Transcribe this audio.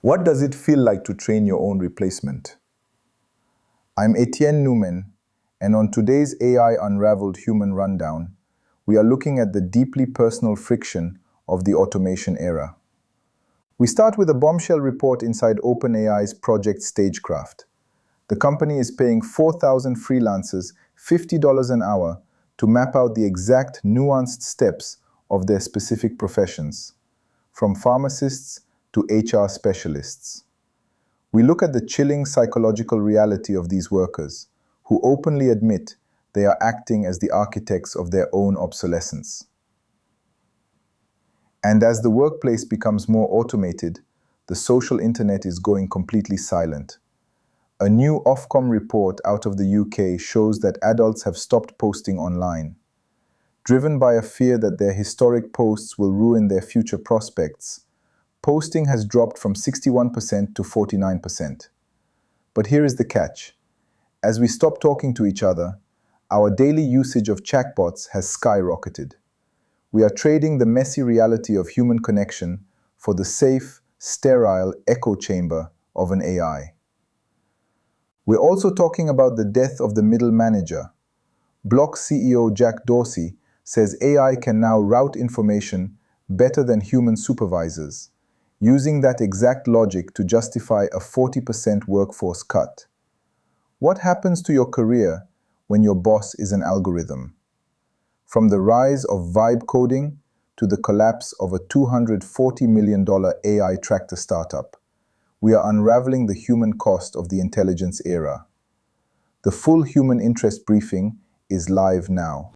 What does it feel like to train your own replacement? I'm Etienne Newman, and on today's AI Unraveled Human Rundown, we are looking at the deeply personal friction of the automation era. We start with a bombshell report inside OpenAI's Project Stagecraft. The company is paying 4,000 freelancers $50 an hour to map out the exact nuanced steps of their specific professions, from pharmacists to HR specialists. We look at the chilling psychological reality of these workers, who openly admit they are acting as the architects of their own obsolescence. And as the workplace becomes more automated, the social internet is going completely silent. A new Ofcom report out of the UK shows that adults have stopped posting online. Driven by a fear that their historic posts will ruin their future prospects, posting has dropped from 61% to 49%. But here is the catch. As we stop talking to each other, our daily usage of chatbots has skyrocketed. We are trading the messy reality of human connection for the safe, sterile echo chamber of an AI. We're also talking about the death of the middle manager. Block CEO Jack Dorsey says AI can now route information better than human supervisors, using that exact logic to justify a 40% workforce cut. What happens to your career when your boss is an algorithm? From the rise of vibe coding to the collapse of a $240 million AI tractor startup, we are unraveling the human cost of the intelligence era. The full human interest briefing is live now.